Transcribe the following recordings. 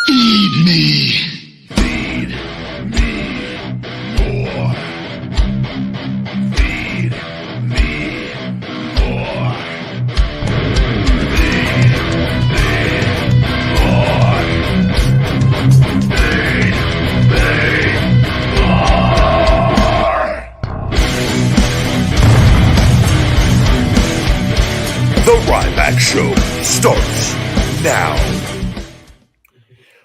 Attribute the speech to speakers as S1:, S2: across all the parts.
S1: Feed me. Feed me more. Feed me more. Feed me more. Feed me more. The Ryback Show starts now.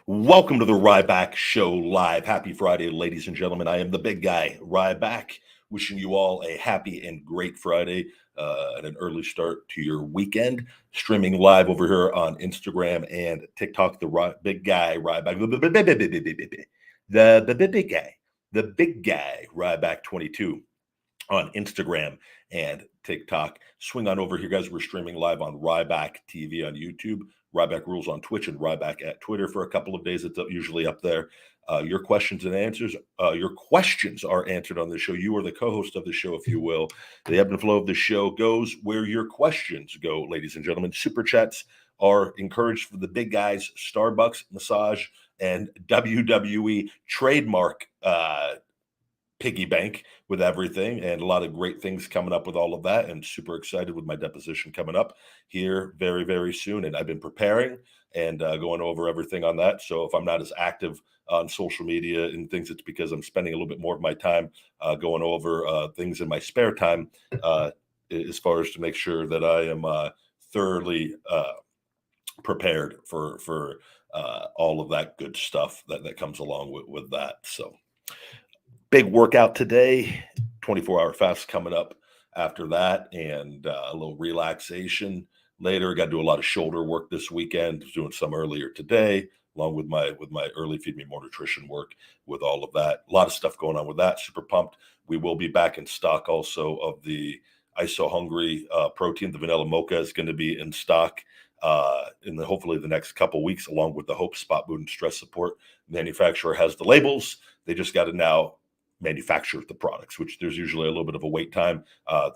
S1: Welcome to the Ryback Show Live. Happy Friday, ladies and gentlemen. I am the big guy, Ryback, wishing you all a happy and great Friday and an early start to your weekend. Streaming live over here on Instagram and TikTok, the big guy, Ryback, the big guy, Ryback 22 on Instagram and TikTok. Swing on over here, guys. We're streaming live on Ryback TV on YouTube, Ryback Rules on Twitch, and Ryback at Twitter for a couple of days. It's usually up there. Your questions and answers, your questions are answered on the show. You are the co-host of the show, if you will. The ebb and flow of the show goes where your questions go, ladies and gentlemen. Super chats are encouraged for the big guys, Starbucks, massage, and WWE trademark piggy bank with everything, and a lot of great things coming up with all of that, and super excited with my deposition coming up here very, very soon. And I've been preparing and going over everything on that. So if I'm not as active on social media and things, it's because I'm spending a little bit more of my time going over things in my spare time as far as to make sure that I am thoroughly prepared for all of that good stuff that comes along with that. So big workout today, 24-hour fast coming up after that, and a little relaxation later. Got to do a lot of shoulder work this weekend, doing some earlier today, along with my early Feed Me More nutrition work with all of that. A lot of stuff going on with that. Super pumped. We will be back in stock also of the ISO Hungry protein. The vanilla mocha is going to be in stock in hopefully the next couple weeks, along with the Hope Spot Mood and Stress Support. Manufacturer has the labels. They just got to now manufacture the products, which there's usually a little bit of a wait time.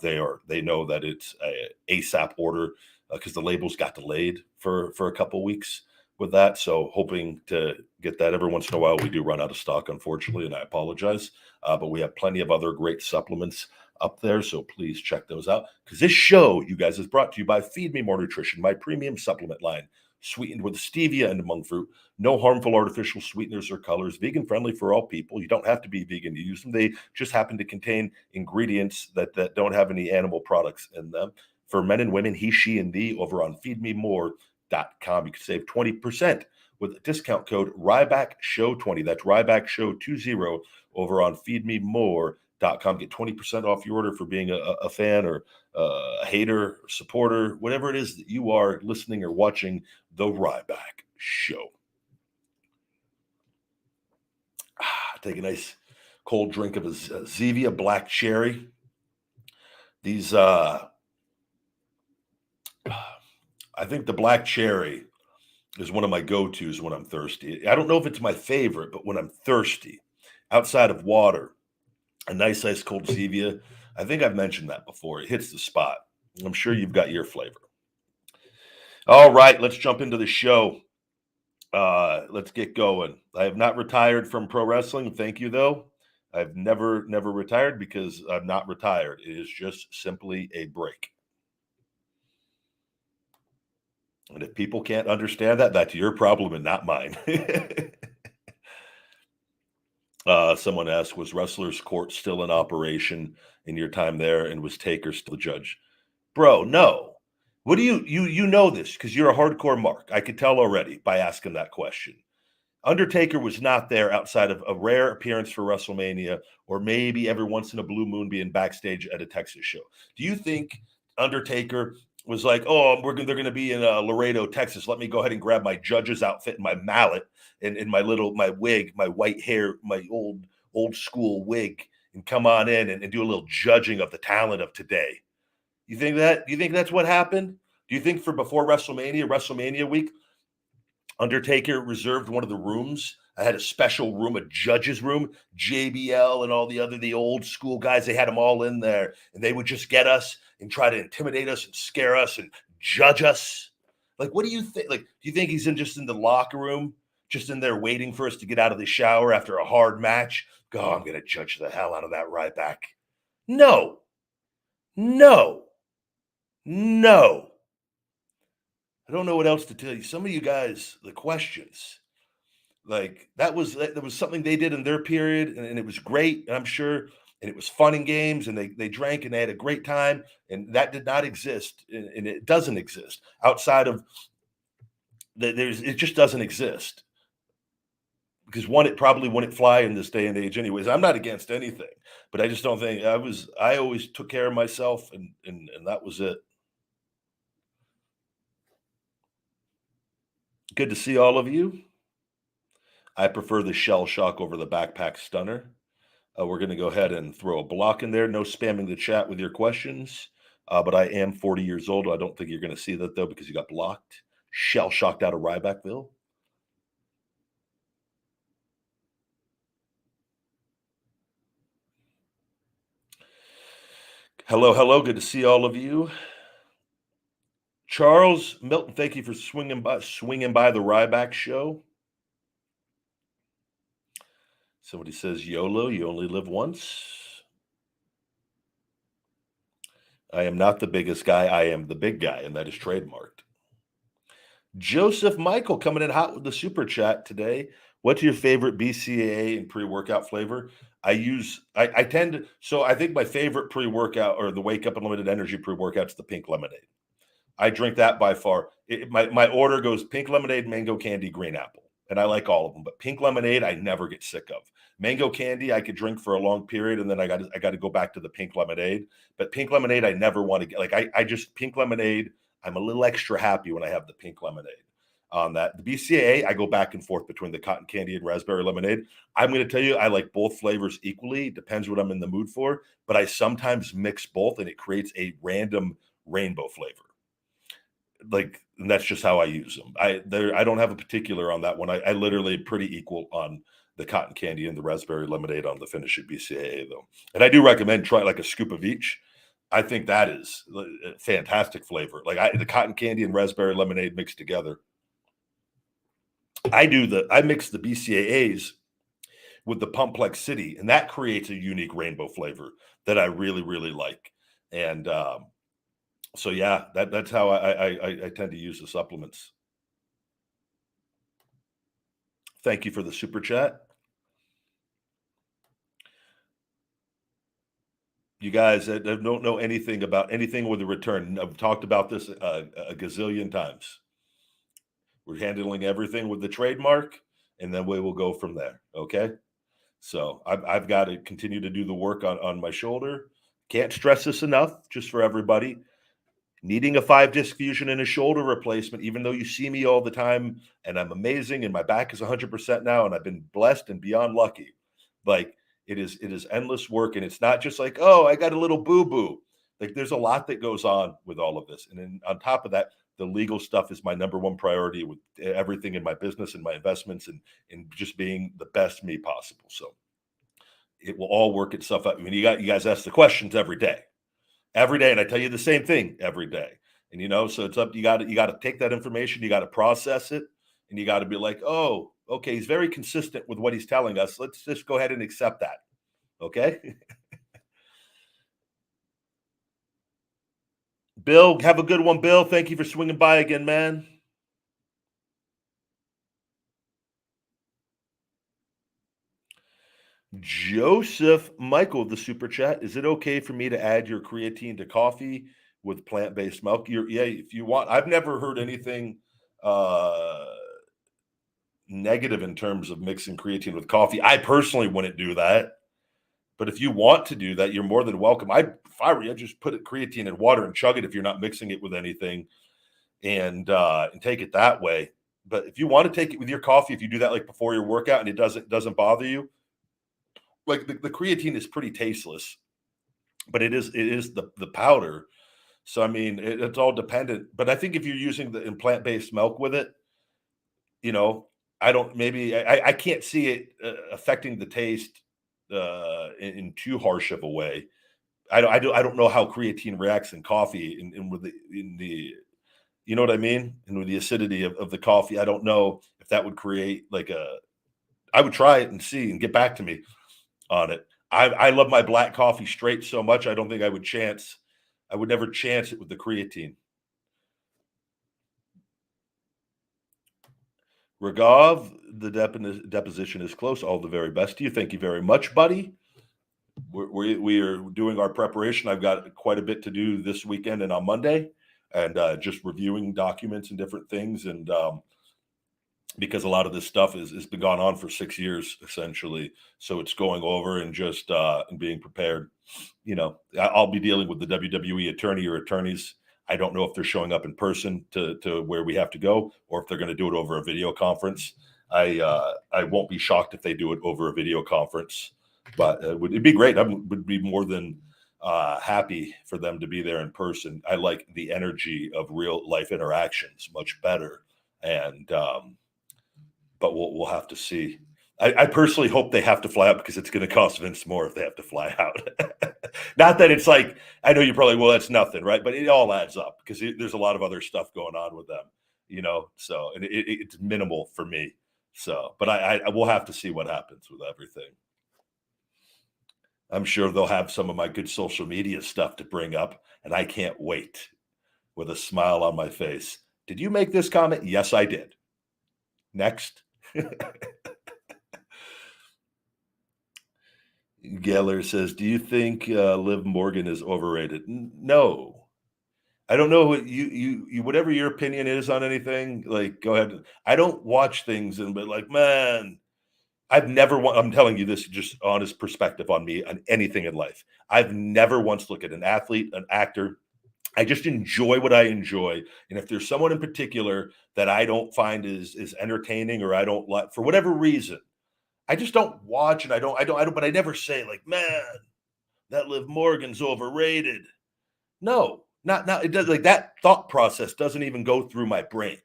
S1: They know that it's a ASAP order because the labels got delayed for a couple weeks with that. So hoping to get that. Every once in a while we do run out of stock, unfortunately, and I apologize. But we have plenty of other great supplements up there, so please check those out. Because this show, you guys, is brought to you by Feed Me More Nutrition, my premium supplement line, sweetened with stevia and monk fruit. No harmful artificial sweeteners or colors. Vegan friendly for all people. You don't have to be vegan to use them. They just happen to contain ingredients that don't have any animal products in them. For men and women, he, she, and thee, over on feedmemore.com. You can save 20% with a discount code RYBACKSHOW20. That's RYBACKSHOW20 over on feedmemore.com. Get 20% off your order for being a fan or a hater, or supporter, whatever it is that you are listening or watching the Ryback Show. Take a nice cold drink of a Zevia Black Cherry. These, I think the Black Cherry is one of my go-tos when I'm thirsty. I don't know if it's my favorite, but when I'm thirsty, outside of water, a nice ice cold Zevia. I think I've mentioned that before. It hits the spot. I'm sure you've got your flavor. All right, let's jump into the show. Let's get going. I have not retired from pro wrestling. Thank you, though. I've never retired because I'm not retired. It is just simply a break. And if people can't understand that, that's your problem and not mine. Someone asked, was Wrestlers Court still in operation in your time there, and was Taker still the judge? Bro, no. What do you know this because you're a hardcore mark. I could tell already by asking that question. Undertaker was not there outside of a rare appearance for WrestleMania, or maybe every once in a blue moon being backstage at a Texas show. Do you think Undertaker was like, oh, they're going to be in Laredo, Texas. Let me go ahead and grab my judge's outfit and my mallet and my wig, my white hair, my old school wig, and come on in and do a little judging of the talent of today? You think that's what happened? Do you think for before WrestleMania week, Undertaker reserved one of the rooms? I had a special room, a judge's room, JBL and all the old school guys. They had them all in there, and they would just get us and try to intimidate us and scare us and judge us. Like, what do you think? Like, do you think he's just in the locker room just in there waiting for us to get out of the shower after a hard match. God, I'm going to judge the hell out of that Ryback. No. I don't know what else to tell you. Some of you guys, the questions, like that was something they did in their period, and it was great, and I'm sure, and it was fun in games, and they drank and they had a great time, and that did not exist, and it doesn't exist outside of it just doesn't exist. Because one, it probably wouldn't fly in this day and age anyways. I'm not against anything, but I just don't think I always took care of myself, and that was it. Good to see all of you. I prefer the shell shock over the backpack stunner. We're going to go ahead and throw a block in there. No spamming the chat with your questions, but I am 40 years old. I don't think you're going to see that though, because you got blocked. Shell shocked out of Rybackville. Hello. Good to see all of you. Charles Milton, thank you for swinging by the Ryback show. Somebody says, YOLO, you only live once. I am not the biggest guy. I am the big guy, and that is trademarked. Joseph Michael coming in hot with the super chat today. What's your favorite BCAA and pre-workout flavor? I think my favorite pre-workout or the Wake Up Unlimited Energy pre-workout is the pink lemonade. I drink that by far. My order goes pink lemonade, mango candy, green apple, and I like all of them. But pink lemonade, I never get sick of. Mango candy, I could drink for a long period, and then I got to go back to the pink lemonade. But pink lemonade, I never want to get pink lemonade. I'm a little extra happy when I have the pink lemonade on that. The BCAA, I go back and forth between the cotton candy and raspberry lemonade. I'm going to tell you, I like both flavors equally. Depends what I'm in the mood for. But I sometimes mix both, and it creates a random rainbow flavor. And that's just how I use them. I don't have a particular on that one. I literally pretty equal on the cotton candy and the raspberry lemonade on the Finish It BCAA though. And I do recommend try like a scoop of each. I think that is a fantastic flavor. The cotton candy and raspberry lemonade mixed together. I mix the BCAAs with the Pumplex City, and that creates a unique rainbow flavor that I really, really like. And so yeah, that's how I tend to use the supplements. Thank you for the super chat. You guys that don't know anything about anything with a return, I've talked about this a gazillion times. We're handling everything with the trademark, and then we will go from there. Okay. So I've got to continue to do the work on my shoulder. Can't stress this enough, just for everybody. Needing a 5-disc fusion and a shoulder replacement, even though you see me all the time and I'm amazing and my back is 100% now and I've been blessed and beyond lucky. It is endless work, and it's not just like, oh, I got a little boo-boo. There's a lot that goes on with all of this. And then on top of that, the legal stuff is my number one priority with everything in my business and my investments and just being the best me possible. So it will all work itself out. I mean, you guys ask the questions every day, and I tell you the same thing every day. And so it's up. You got to take that information, you got to process it, and you got to be like, oh, okay, he's very consistent with what he's telling us. Let's just go ahead and accept that. Okay. Bill, have a good one, Bill. Thank you for swinging by again, man. Joseph Michael, the super chat. Is it okay for me to add your creatine to coffee with plant-based milk? Yeah, if you want. I've never heard anything negative in terms of mixing creatine with coffee. I personally wouldn't do that. But if you want to do that, you're more than welcome. If I were you, I'd just put creatine in water and chug it if you're not mixing it with anything, and take it that way. But if you want to take it with your coffee, if you do that before your workout and it doesn't bother you, the creatine is pretty tasteless, but it is the powder. So I mean, it's all dependent. But I think if you're using the plant-based milk with it, I can't see it affecting the taste in too harsh of a way. I don't know how creatine reacts in coffee and with the you know what I mean? And with the acidity of the coffee, I don't know if that would create like I would try it and see and get back to me on it. I love my black coffee straight so much. I don't think I would never chance it with the creatine. Ragov, the deposition is close. All the very best to you. Thank you very much, buddy. We are doing our preparation. I've got quite a bit to do this weekend and on Monday, and just reviewing documents and different things. And because a lot of this stuff has been gone on for 6 years, essentially. So it's going over and just and being prepared. You know, I'll be dealing with the WWE attorney or attorneys. I don't know if they're showing up in person to where we have to go, or if they're going to do it over a video conference. I won't be shocked if they do it over a video conference, but it'd be great. I would be more than happy for them to be there in person. I like the energy of real life interactions much better, and but we'll have to see. I personally hope they have to fly out, because it's going to cost Vince more if they have to fly out. Not that it's like, I know you probably, well, that's nothing, right? But it all adds up, because there's a lot of other stuff going on with them, you know? So, and it's minimal for me. So, but I will have to see what happens with everything. I'm sure they'll have some of my good social media stuff to bring up, and I can't wait with a smile on my face. Did you make this comment? Yes, I did. Next. Geller says, do you think Liv Morgan is overrated? No. I don't know what you whatever your opinion is on anything, like, go ahead. I don't watch things and be like, man, I'm telling you this, just honest perspective on me, on anything in life. I've never once looked at an athlete, an actor. I just enjoy what I enjoy. And if there's someone in particular that I don't find is entertaining, or I don't like for whatever reason, I just don't watch, and I don't, but I never say like, man, that Liv Morgan's overrated. No, not it does, like, that thought process doesn't even go through my brain.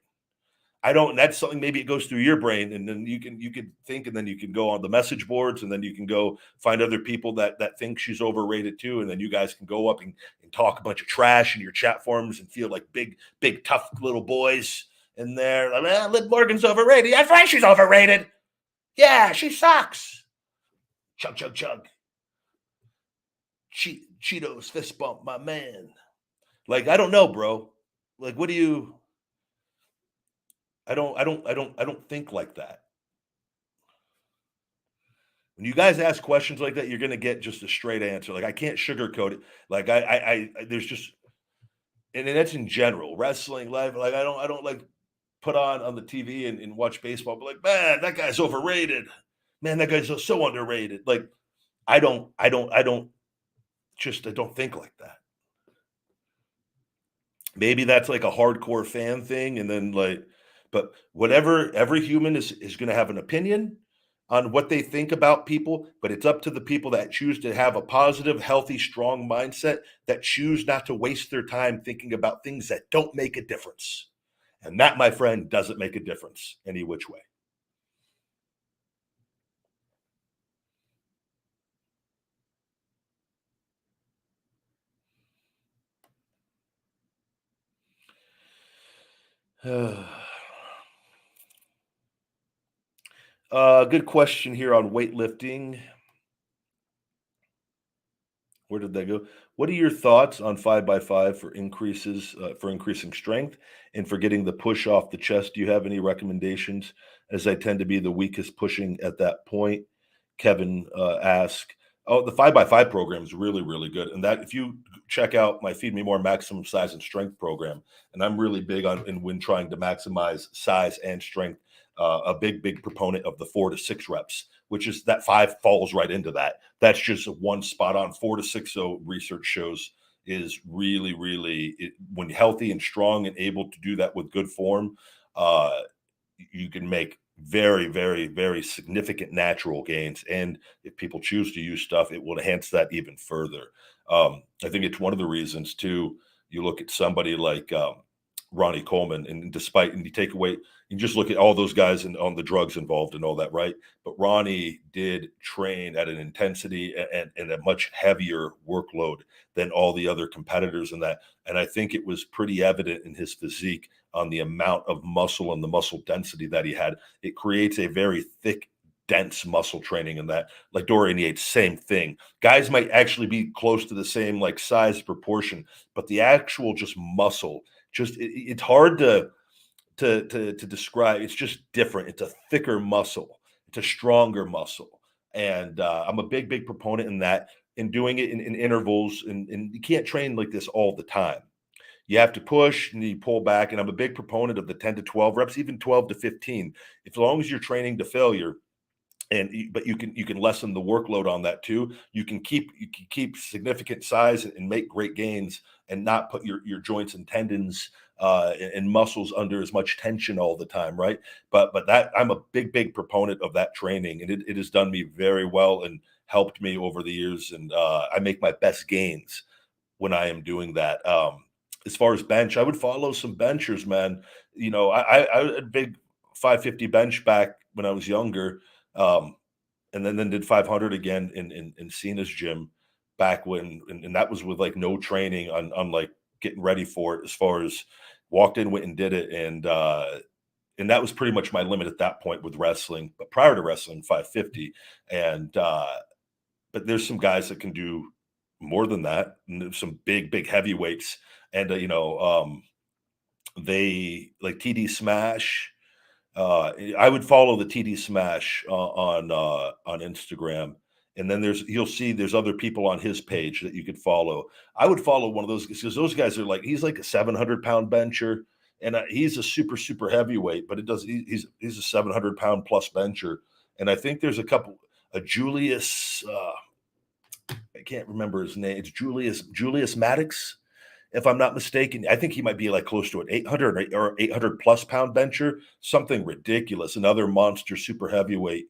S1: I don't, and that's something, maybe it goes through your brain, and then you can think, and then you can go on the message boards, and then you can go find other people that think she's overrated too, and then you guys can go up and talk a bunch of trash in your chat forums and feel like big tough little boys in there. Like, Liv Morgan's overrated. That's right, she's overrated. Yeah, she sucks. Chug, chug, chug. Cheetos fist bump, my man. Like, I don't know, bro. Like, what do you? I don't think like that. When you guys ask questions like that, you're gonna get just a straight answer. Like, I can't sugarcoat it. Like, there's just, and that's in general, wrestling, life. Like, I don't like put on the TV and watch baseball, but like, man, that guy's overrated. Man, that guy's so underrated. Like, I don't think like that. Maybe that's like a hardcore fan thing, and then like, but whatever, every human is going to have an opinion on what they think about people, but it's up to the people that choose to have a positive, healthy, strong mindset, that choose not to waste their time thinking about things that don't make a difference. And that, my friend, doesn't make a difference any which way. Good question here on weightlifting. Where did they go? What are your thoughts on 5x5 for increasing strength and for getting the push off the chest? Do you have any recommendations, as I tend to be the weakest pushing at that point? Kevin asked. Oh, the 5x5 program is really, really good. And that, if you check out my Feed Me More Maximum Size and Strength program, and I'm really big on, and when trying to maximize size and strength, a big proponent of the 4 to 6 reps, which is that 5 falls right into that. That's just one spot on. 4 to 6, so research shows, is really, when healthy and strong and able to do that with good form, you can make very significant natural gains. And if people choose to use stuff, it will enhance that even further. I think it's one of the reasons too. You look at somebody like Ronnie Coleman. And you take away, you just look at all those guys and on the drugs involved and all that, right? But Ronnie did train at an intensity and a much heavier workload than all the other competitors in that. And I think it was pretty evident in his physique on the amount of muscle and the muscle density that he had. It creates a very thick, dense muscle training in that. Like Dorian Yates, same thing. Guys might actually be close to the same like size proportion, but the actual just muscle, it's hard to describe. It's just different. It's a thicker muscle. It's a stronger muscle. And I'm a big proponent in that, in doing it in intervals. And you can't train like this all the time. You have to push and you pull back. And I'm a big proponent of the 10 to 12 reps, even 12 to 15. As long as you're training to failure, but you can lessen the workload on that too. You can keep significant size and make great gains and not put your joints and tendons and muscles under as much tension all the time, right? But that, I'm a big proponent of that training, and it has done me very well and helped me over the years. And I make my best gains when I am doing that. As far as bench, I would follow some benchers, man. I had a big 550 bench back when I was younger. And then did 500 again in Cena's gym back when, and that was with like no training on like getting ready for it. As far as walked in, went and did it, and that was pretty much my limit at that point with wrestling. But prior to wrestling, 550, and but there's some guys that can do more than that, and there's some big heavyweights, and they like TD Smash. I would follow the TD Smash on Instagram, and then you'll see there's other people on his page that you could follow. I would follow one of those because those guys are like, he's like a 700-pound bencher, and he's a super heavyweight, but he's a 700-pound plus bencher. And I think there's a Julius, I can't remember his name. It's Julius Maddox, if I'm not mistaken. I think he might be like close to an 800 or 800 plus pound bencher, something ridiculous, another monster super heavyweight.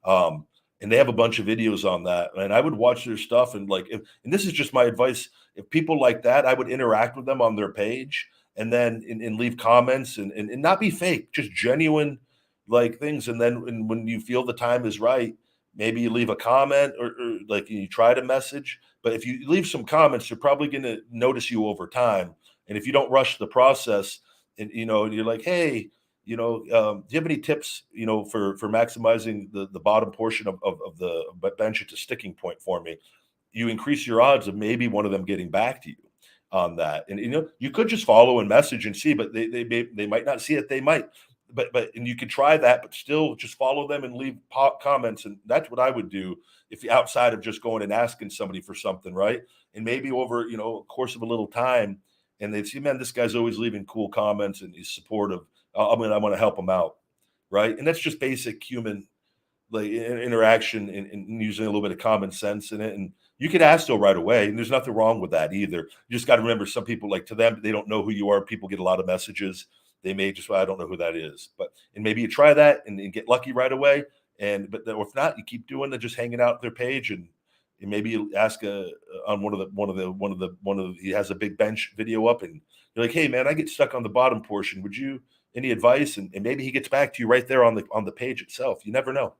S1: And they have a bunch of videos on that, and I would watch their stuff. And like, and this is just my advice, if people like that, I would interact with them on their page, and then and leave comments and not be fake, just genuine like things. And then when you feel the time is right, maybe you leave a comment or like you try to message. But if you leave some comments, they're probably going to notice you over time. And if you don't rush the process, and you're like, hey, do you have any tips, for maximizing the bottom portion of the bench at the sticking point for me? You increase your odds of maybe one of them getting back to you on that. And you could just follow and message and see, but they might not see it. They might. But and you could try that, but still just follow them and leave comments. And that's what I would do if outside of just going and asking somebody for something, right? And maybe over, a course of a little time, and they'd see, man, this guy's always leaving cool comments and he's supportive. I want to help him out, right? And that's just basic human like interaction and using a little bit of common sense in it. And you could ask still right away, and there's nothing wrong with that either. You just got to remember, some people, like, to them, they don't know who you are. People get a lot of messages. They may just, well, I don't know who that is, and maybe you try that and get lucky right away. But if not, you keep doing just hanging out their page, and maybe you ask on he has a big bench video up, and you're like, hey man, I get stuck on the bottom portion. Would you any advice? And maybe he gets back to you right there on the page itself. You never know.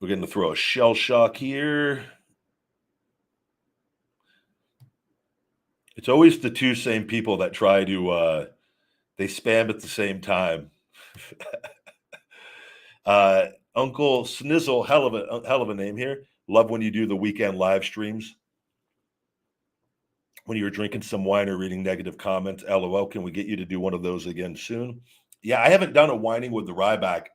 S1: We're going to throw a shell shock here. It's always the two same people that try to they spam at the same time. Uncle Snizzle, hell of a name here. Love when you do the weekend live streams. When you're drinking some wine or reading negative comments, LOL, can we get you to do one of those again soon? Yeah, I haven't done a whining with the Ryback,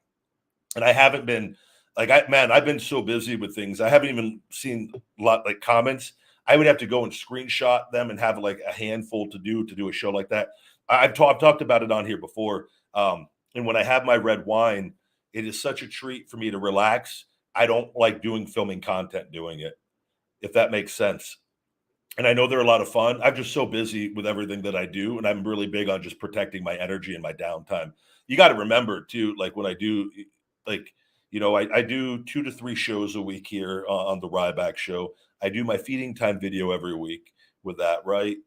S1: and I haven't been like, I've been so busy with things. I haven't even seen a lot like comments. I would have to go and screenshot them and have like a handful to do a show like that. I've talked about it on here before. And when I have my red wine, it is such a treat for me to relax. I don't like filming content doing it, if that makes sense. And I know they're a lot of fun. I'm just so busy with everything that I do, and I'm really big on just protecting my energy and my downtime. You got to remember too, like when I do, like I do 2 to 3 shows a week here on the Ryback show. I do my feeding time video every week with that, right?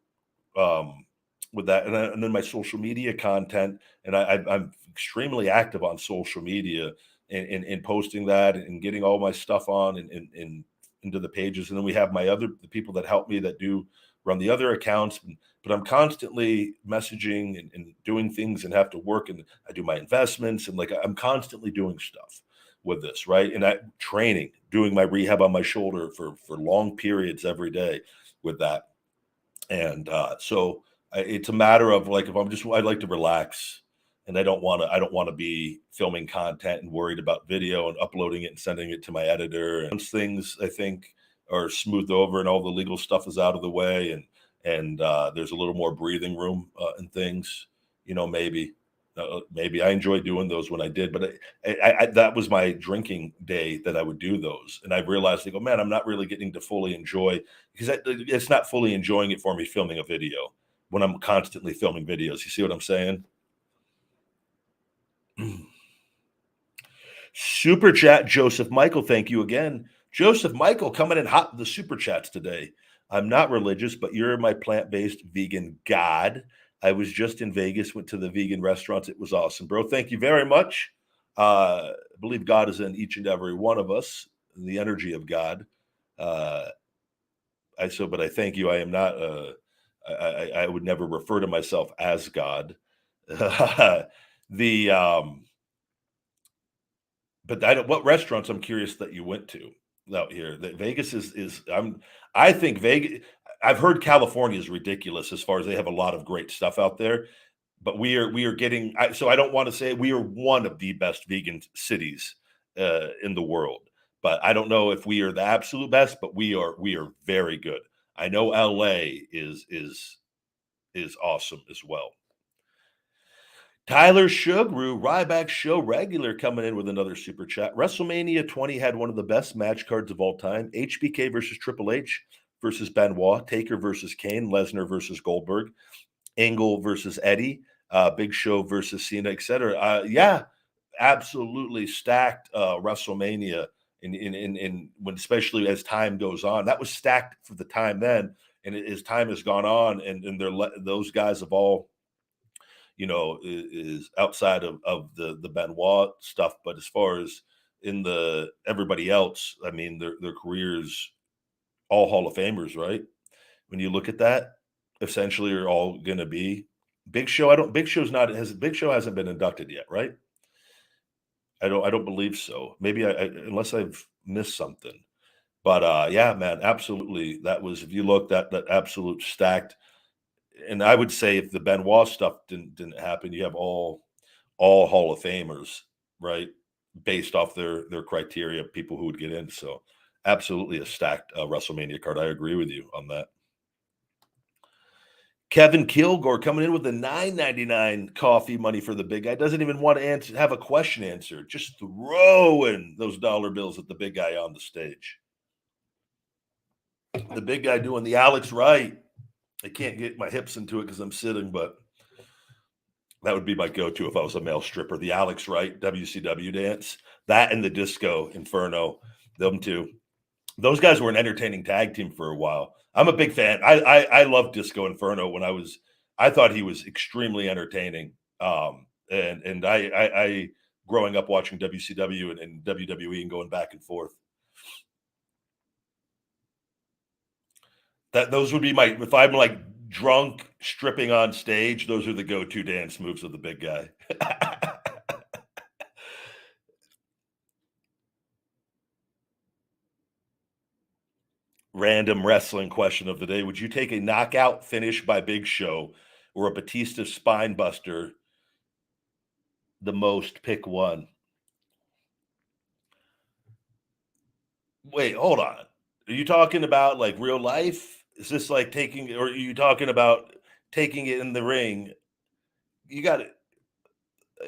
S1: Um, with that, and then my social media content, and I'm extremely active on social media and posting that and getting all my stuff on and into the pages. And then we have the people that help me that do run the other accounts. But I'm constantly messaging and doing things and have to work, and I do my investments, and like I'm constantly doing stuff with this, right? And I training, doing my rehab on my shoulder for long periods every day with that. And so it's a matter of like, if I'd like to relax, and I don't want to be filming content and worried about video and uploading it and sending it to my editor. And once things, I think, are smoothed over and all the legal stuff is out of the way, and there's a little more breathing room and things, maybe I enjoy doing those when I did, but that was my drinking day that I would do those, and I realized, like, oh man, I'm not really getting to fully enjoy, because it's not fully enjoying it for me filming a video when I'm constantly filming videos. You see what I'm saying? Super chat, Joseph Michael. Thank you again. Joseph Michael coming in hot with the super chats today. I'm not religious, but you're my plant-based vegan god. I was just in Vegas, went to the vegan restaurants. It was awesome, bro. Thank you very much. I believe God is in each and every one of us, the energy of God. But I thank you. I am not, I would never refer to myself as God. the, But what restaurants, I'm curious, that you went to out here. That Vegas I think Vegas. I've heard California is ridiculous as far as they have a lot of great stuff out there, but we are getting. So I don't want to say we are one of the best vegan cities in the world, but I don't know if we are the absolute best. But we are very good. I know LA is awesome as well. Tyler Shugru, Ryback Show regular, coming in with another super chat. WrestleMania 20 had one of the best match cards of all time. HBK versus Triple H versus Benoit, Taker versus Kane, Lesnar versus Goldberg, Angle versus Eddie, Big Show versus Cena, etc. Yeah, absolutely stacked WrestleMania. In when, especially as time goes on, that was stacked for the time then, and as time has gone on, and those guys have all, is outside of the Benoit stuff. But as far as in the everybody else, I mean, their careers, all Hall of Famers, right? When you look at that, essentially are all going to be Big Show. Big Show hasn't been inducted yet, right? I don't believe so. Maybe unless I've missed something. But yeah, man, absolutely. That was, if you look, that absolute stacked. And I would say if the Benoit stuff didn't happen, you have all Hall of Famers, right? Based off their criteria, people who would get in. So absolutely a stacked WrestleMania card. I agree with you on that. Kevin Kilgore coming in with the $9.99 coffee money for the big guy. Doesn't even want to have a question answered. Just throwing those dollar bills at the big guy on the stage. The big guy doing the Alex Wright. I can't get my hips into it because I'm sitting, but that would be my go-to if I was a male stripper. The Alex Wright WCW dance. That and the Disco Inferno. Them two. Those guys were an entertaining tag team for a while. I'm a big fan. I love Disco Inferno. I thought he was extremely entertaining. And I growing up watching WCW and WWE and going back and forth. Those would be if I'm like drunk stripping on stage, those are the go-to dance moves of the big guy. Random wrestling question of the day. Would you take a knockout finish by Big Show or a Batista spine buster? The most, pick one. Wait, hold on. Are you talking about like real life? Is this like taking, or are you talking about taking it in the ring? You got it.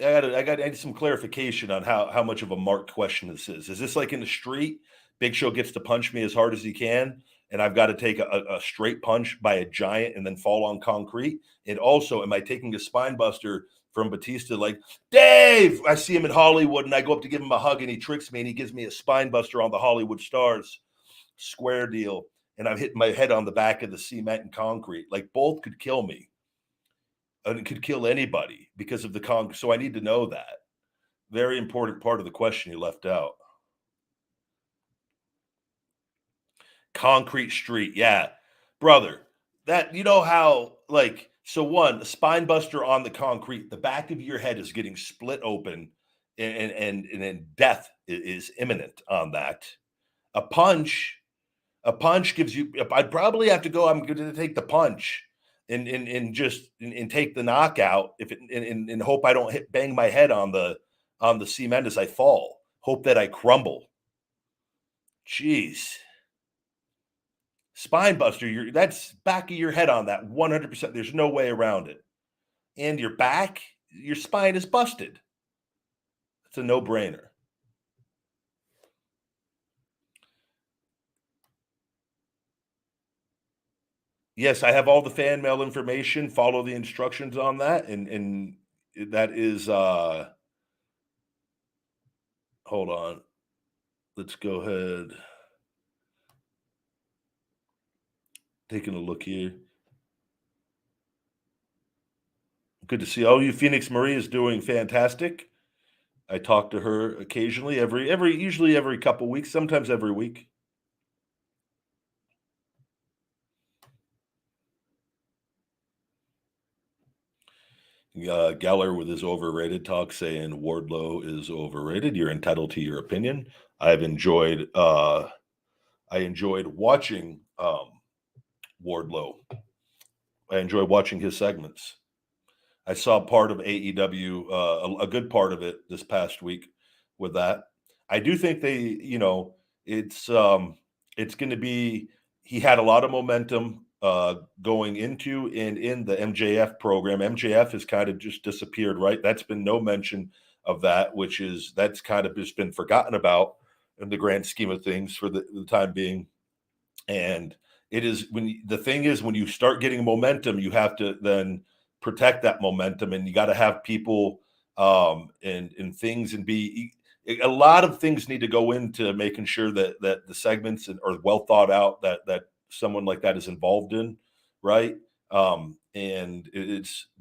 S1: I need some clarification on how much of a marked question this is. Is this like in the street? Big Show gets to punch me as hard as he can, and I've got to take a straight punch by a giant and then fall on concrete. And also, am I taking a spine buster from Batista, like, Dave, I see him in Hollywood and I go up to give him a hug and he tricks me and he gives me a spine buster on the Hollywood Stars square deal. And I'm hitting my head on the back of the cement and concrete. Like, both could kill me. And it could kill anybody because of the concrete. So I need to know that. Very important part of the question you left out. Concrete street. Yeah. Brother, that, you know how, like, so one, a spine buster on the concrete, the back of your head is getting split open and then death is imminent on that. A punch gives you, I'd probably have to go, I'm going to take the punch and just and take the knockout if it and hope I don't bang my head on the cement as I fall. Hope that I crumble. Jeez. Spine buster, that's back of your head on that 100%. There's no way around it. And your back, your spine is busted. It's a no-brainer. Yes, I have all the fan mail information. Follow the instructions on that, and that is hold on. Let's go ahead. Taking a look here. Good to see. Oh, you, Phoenix Marie is doing fantastic. I talk to her occasionally, usually every couple weeks, sometimes every week. Geller with his overrated talk saying Wardlow is overrated. You're entitled to your opinion. I enjoyed watching Wardlow. I enjoy watching his segments. I saw part of AEW, a good part of it this past week with that. I do think it's going to be, he had a lot of momentum going into and in the MJF program. MJF has kind of just disappeared, right? That's been no mention of that, that's kind of just been forgotten about in the grand scheme of things for the time being. And it is the thing is, when you start getting momentum, you have to then protect that momentum, and you got to have people and things, and be a lot of things need to go into making sure that the segments are well thought out, that someone like that is involved in, right? And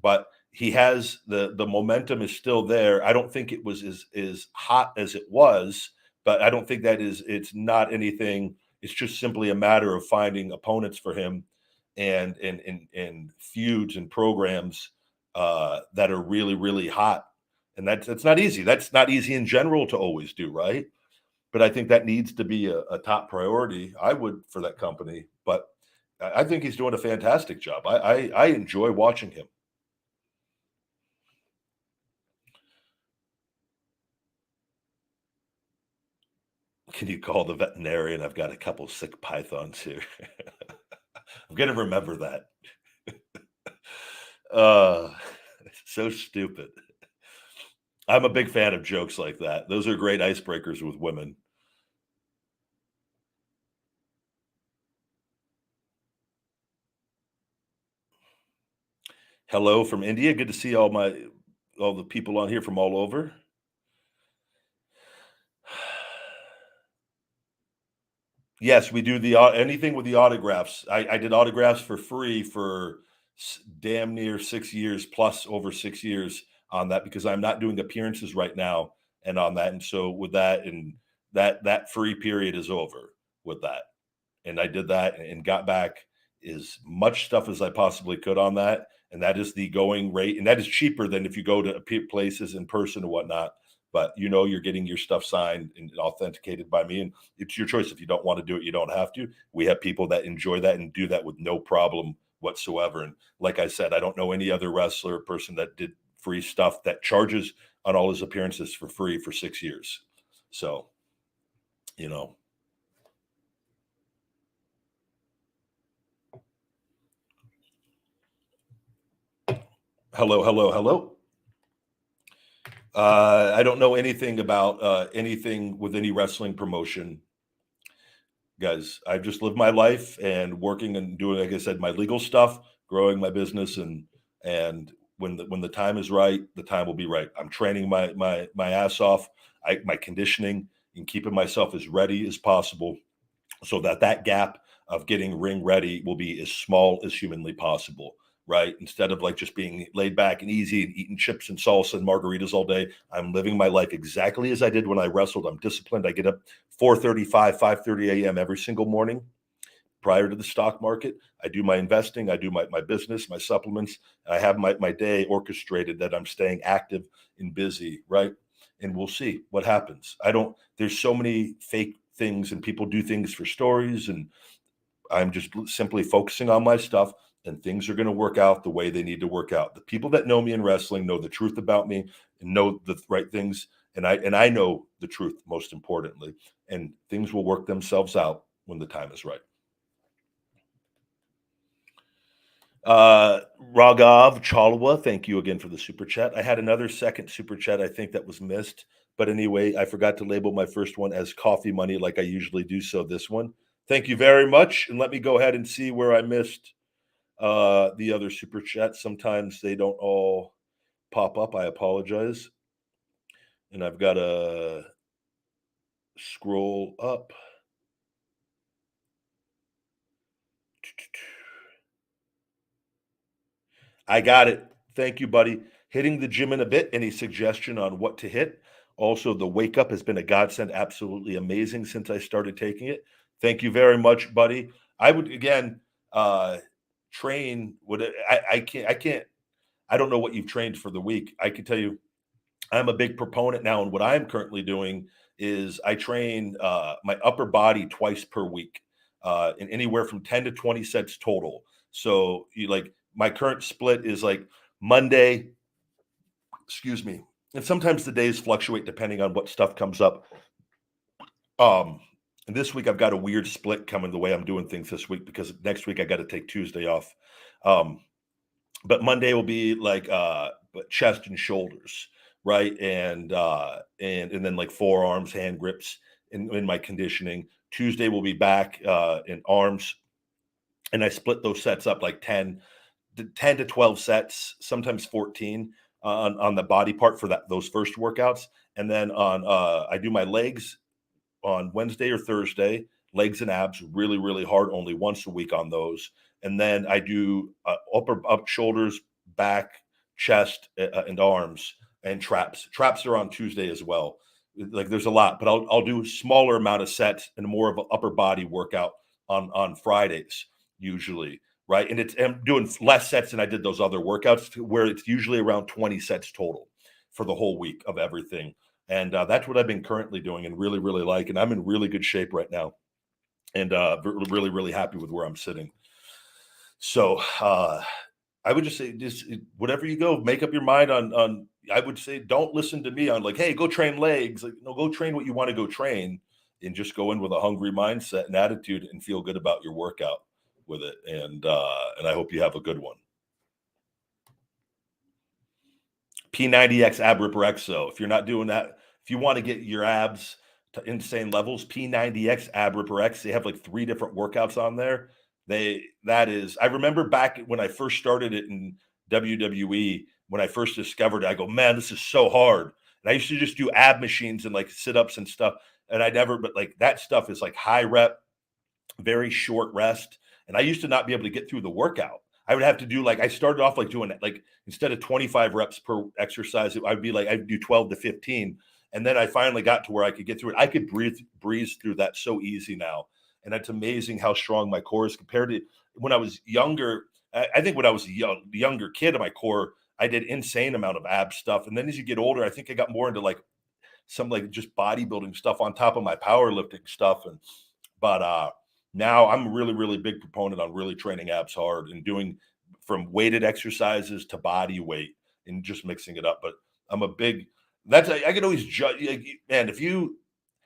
S1: but he has the momentum is still there. I don't think it was as hot as it was, but I don't think it's not anything. It's just simply a matter of finding opponents for him and feuds and programs that are really, really hot. And that's not easy. That's not easy in general to always do, right? But I think that needs to be a top priority. I would, for that company, but I think he's doing a fantastic job. I enjoy watching him. Can you call the veterinarian? I've got a couple sick pythons here. I'm gonna remember that. So stupid. I'm a big fan of jokes like that. Those are great icebreakers with women. Hello from India. Good to see all the people on here from all over. Yes, we do anything with the autographs. I did autographs for free for damn near 6 years, plus over 6 years on that, because I'm not doing appearances right now and on that. And so with that, and that free period is over with that. And I did that and got back as much stuff as I possibly could on that. And that is the going rate. And that is cheaper than if you go to places in person and whatnot. But you're getting your stuff signed and authenticated by me. And it's your choice. If you don't want to do it, you don't have to. We have people that enjoy that and do that with no problem whatsoever. And like I said, I don't know any other wrestler or person that did free stuff that charges on all his appearances for free for 6 years. So, hello. I don't know anything about anything with any wrestling promotion, guys. I've just lived my life and working and doing, like I said, my legal stuff, growing my business, and when the time is right, the time will be right. I'm training my ass off, my conditioning, and keeping myself as ready as possible, so that gap of getting ring ready will be as small as humanly possible. Right. Instead of like just being laid back and easy and eating chips and salsa and margaritas all day, I'm living my life exactly as I did when I wrestled. I'm disciplined. I get up 4:35, 5:30 a.m. every single morning prior to the stock market. I do my investing, I do my business, my supplements. I have my day orchestrated that I'm staying active and busy, right? And we'll see what happens. There's so many fake things and people do things for stories, and I'm just simply focusing on my stuff, and things are going to work out the way they need to work out. The people that know me in wrestling know the truth about me and know the right things. And I know the truth, most importantly, and things will work themselves out when the time is right. Raghav Chalwa, thank you again for the super chat. I had another second super chat, I think, that was missed. But anyway, I forgot to label my first one as coffee money like I usually do. So this one, thank you very much. And let me go ahead and see where I missed the other super chats. Sometimes they don't all pop up. I apologize. And I've got to scroll up. I got it. Thank you, buddy. Hitting the gym in a bit. Any suggestion on what to hit? Also, the wake up has been a godsend. Absolutely amazing since I started taking it. Thank you very much, buddy. I would again train. I can't. I don't know what you've trained for the week. I can tell you, I'm a big proponent now, and what I'm currently doing is I train my upper body twice per week, in anywhere from 10 to 20 sets total. So you like my current split is like Monday, excuse me, and sometimes the days fluctuate depending on what stuff comes up. And this week I've got a weird split coming the way I'm doing things this week because next week I got to take Tuesday off. But Monday will be like chest and shoulders, right? And then like forearms, hand grips in my conditioning. Tuesday will be back in arms, and I split those sets up like 10 to 12 sets, sometimes 14 on the body part for those first workouts. And then on I do my legs on Wednesday or Thursday, legs and abs really, really hard, only once a week on those. And then I do up shoulders, back, chest, and arms, and traps. Traps are on Tuesday as well. Like there's a lot, but I'll do a smaller amount of sets and more of an upper body workout on Fridays usually, right? And I'm doing less sets than I did those other workouts, where it's usually around 20 sets total for the whole week of everything. And that's what I've been currently doing and really, really like. And I'm in really good shape right now, and really, really happy with where I'm sitting. So I would just say, just whatever you go, make up your mind on. I would say, don't listen to me on like, hey, go train legs. Like, no, go train what you want to go train, and just go in with a hungry mindset and attitude, and feel good about your workout with it. And I hope you have a good one. P90X ab Rexo. If you're not doing that, if you want to get your abs to insane levels, P90X ab Rex. They have like 3 different workouts on there. I remember back when I first started it in WWE, when I first discovered it, I go, man, this is so hard. And I used to just do ab machines and like sit-ups and stuff. And but like that stuff is like high rep, very short rest. And I used to not be able to get through the workout. I would have to do I started off like doing it, like instead of 25 reps per exercise, I'd do 12 to 15. And then I finally got to where I could get through it. I could breeze through that so easy now. And it's amazing how strong my core is compared to when I was younger. I think when I was a younger kid, my core, I did insane amount of ab stuff. And then as you get older, I think I got more into like some like just bodybuilding stuff on top of my powerlifting stuff. But now I'm a really, really big proponent on really training abs hard and doing from weighted exercises to body weight and just mixing it up. But I'm a big, I can always judge, man, if you,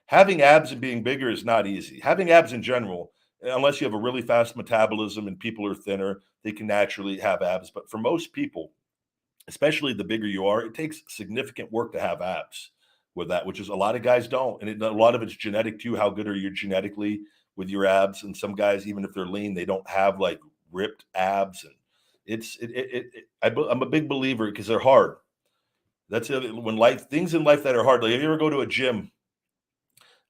S1: having abs and being bigger is not easy. Having abs in general, unless you have a really fast metabolism and people are thinner, they can naturally have abs. But for most people, especially the bigger you are, it takes significant work to have abs with that, which is a lot of guys don't. And a lot of it's genetic too. How good are you genetically with your abs? And some guys, even if they're lean, they don't have like ripped abs. And I'm a big believer because they're hard. That's the other, when life things in life that are hard. Like if you ever go to a gym,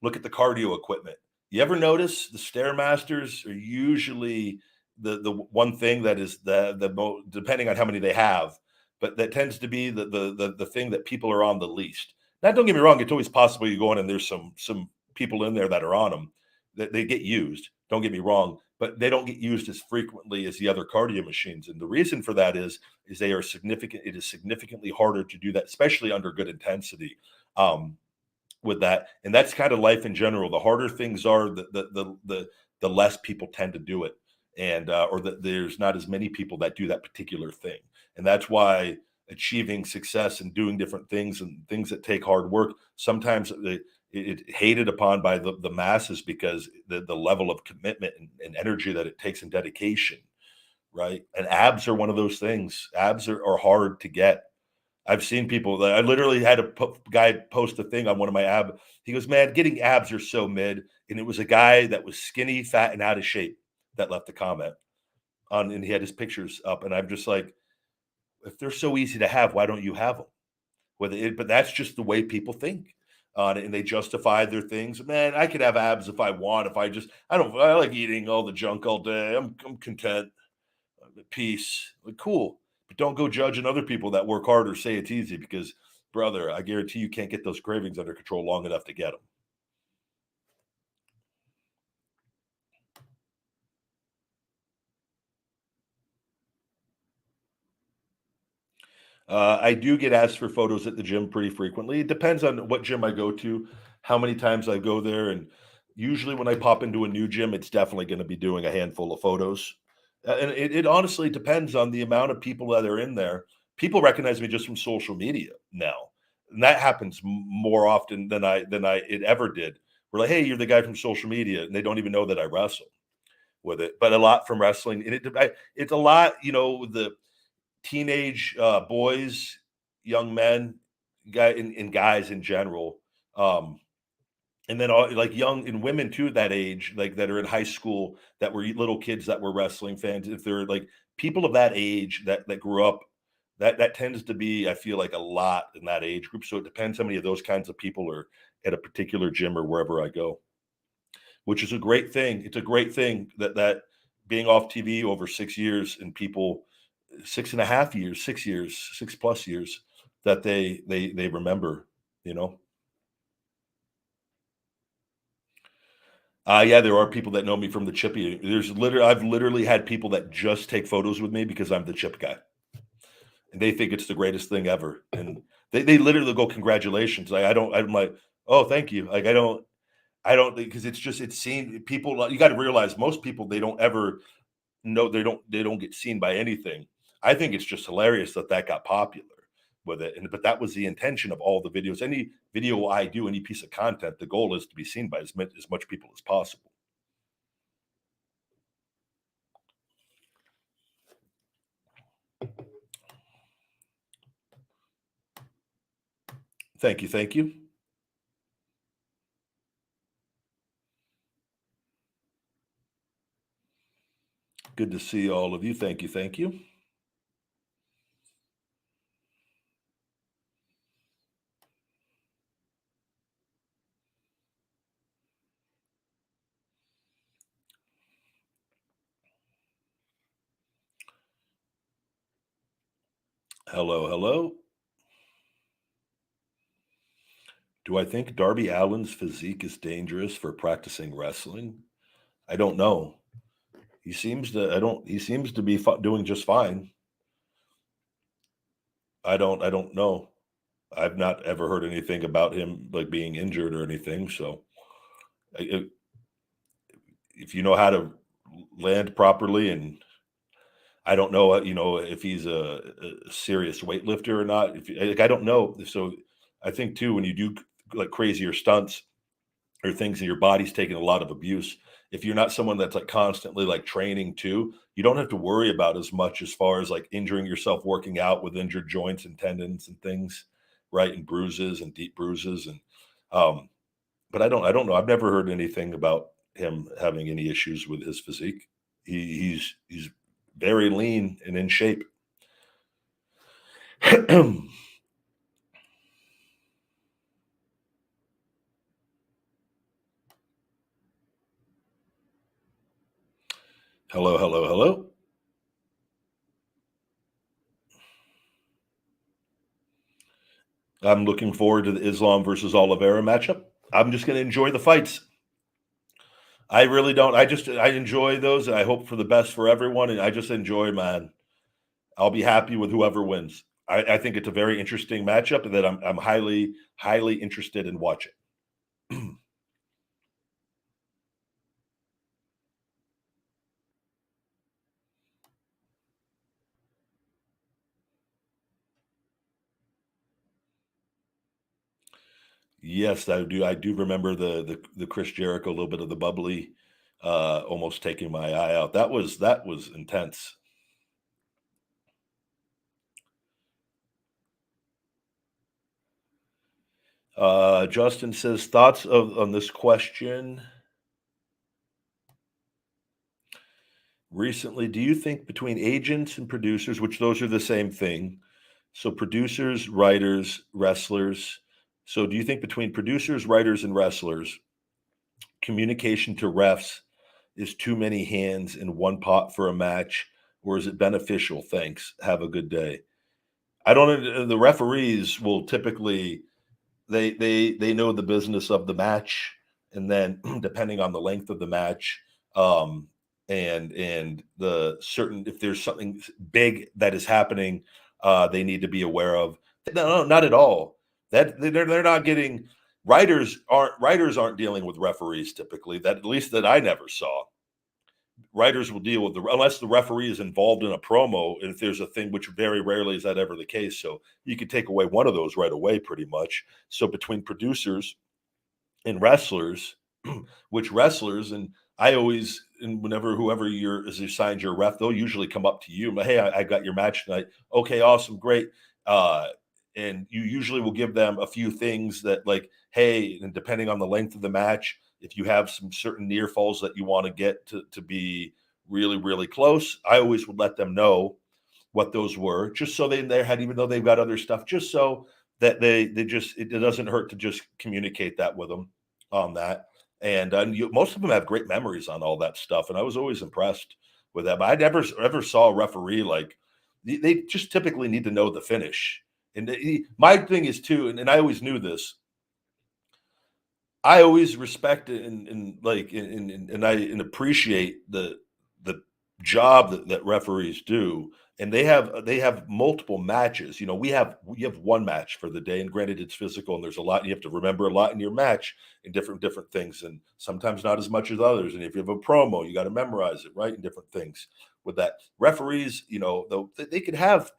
S1: look at the cardio equipment. You ever notice the Stairmasters are usually the one thing that is depending on how many they have, but that tends to be the thing that people are on the least. Now, don't get me wrong; it's always possible you go in and there's some people in there that are on them that they get used. Don't get me wrong, but they don't get used as frequently as the other cardio machines, and the reason for that is they are significant. It is significantly harder to do that, especially under good intensity. Um, with that, and that's kind of life in general. The harder things are, the less people tend to do it, and or that there's not as many people that do that particular thing, and that's why achieving success and doing different things and things that take hard work sometimes it hated upon by the masses because the level of commitment and energy that it takes and dedication, right? And abs are one of those things. Abs are hard to get. I've seen people that I literally had a guy post a thing on one of my ab. He goes, "Man, getting abs are so mid." And it was a guy that was skinny, fat, and out of shape that left the comment on, and he had his pictures up. And I'm just like, if they're so easy to have, why don't you have them? But that's just the way people think on it, and they justify their things. Man, I could have abs if I want. If I just, I like eating all the junk all day. I'm content. Peace. Like, cool. But don't go judging other people that work hard or say it's easy because, brother, I guarantee you can't get those cravings under control long enough to get them. I do get asked for photos at the gym pretty frequently. It depends on what gym I go to, how many times I go there, and usually when I pop into a new gym, it's definitely going to be doing a handful of photos. And it honestly depends on the amount of people that are in there. People recognize me just from social media now, and that happens more often than I it ever did. We're like, hey, you're the guy from social media, and they don't even know that I wrestle with it. But a lot from wrestling, and it's a lot, the teenage boys, young men, and guys in general, um, and then all, like young and women too that age, like that are in high school, that were little kids that were wrestling fans. If they're like people of that age that grew up, that tends to be, I feel like, a lot in that age group. So it depends how many of those kinds of people are at a particular gym or wherever I go, which is a great thing. It's a great thing that being off TV over 6 years and people 6.5 years, 6 years, 6+ years that they remember, you know. Yeah, there are people that know me from the chippy. I've literally had people that just take photos with me because I'm the chip guy, and they think it's the greatest thing ever. And they literally go, "Congratulations!" Like I'm like, "Oh, thank you." Like I don't because it's seen people. You got to realize most people they don't ever know they don't get seen by anything. I think it's just hilarious that got popular with it, but that was the intention of all the videos. Any video I do, any piece of content, the goal is to be seen by as much people as possible. Thank you, thank you. Good to see all of you. Thank you, thank you. Hello, hello. Do I think Darby Allin's physique is dangerous for practicing wrestling? I don't know. He seems to. I don't. He seems to be doing just fine. I don't know. I've not ever heard anything about him like being injured or anything. So, if you know how to land properly, and I don't know, if he's a serious weightlifter or not. If like, I don't know. So, I think too when you do like crazier stunts or things, and your body's taking a lot of abuse. If you're not someone that's like constantly like training too, you don't have to worry about as much as far as like injuring yourself working out with injured joints and tendons and things, right? And bruises and deep bruises and um but I don't know. I've never heard anything about him having any issues with his physique. He's very lean and in shape. Hello, hello, hello. I'm looking forward to the Islam versus Oliveira matchup. I'm just going to enjoy the fights. I really don't. I enjoy those, and I hope for the best for everyone. And I just enjoy, man. I'll be happy with whoever wins. I think it's a very interesting matchup that I'm highly interested in watching. Yes, I do. I do remember the Chris Jericho, a little bit of the bubbly, almost taking my eye out. That was intense. Justin says thoughts on this question. Recently, do you think between agents and producers, which those are the same thing, so producers, writers, wrestlers. So do you think between producers, writers, and wrestlers, communication to refs is too many hands in one pot for a match, or is it beneficial? Thanks. Have a good day. I don't. The referees will typically they know the business of the match, and then depending on the length of the match, um, and the certain if there's something big that is happening, they need to be aware of. No, not at all. That they're not getting writers aren't dealing with referees typically. That at least that I never saw. Writers will deal with the unless the referee is involved in a promo, and if there's a thing, which very rarely is that ever the case. So you could take away one of those right away, pretty much. So between producers and wrestlers, which wrestlers and I always and whenever whoever you're is assigned your ref, they'll usually come up to you. Hey, I got your match tonight. Okay, awesome, great. Uh, and you usually will give them a few things that like, hey, and depending on the length of the match, if you have some certain near falls that you want to get to be really close, I always would let them know what those were, just so they had, even though they've got other stuff, just so that they just it doesn't hurt to just communicate that with them on that. And most of them have great memories on all that stuff, and I was always impressed with that. But I never ever saw a referee like they just typically need to know the finish. And my thing is too, and I always knew this. I always respect it and like and I and appreciate the job that referees do, and they have multiple matches. You know, we have one match for the day, and granted, it's physical, and there's a lot you have to remember a lot in your match and different things, and sometimes not as much as others. And if you have a promo, you got to memorize it, right? And different things with that. Referees, you know, though they could have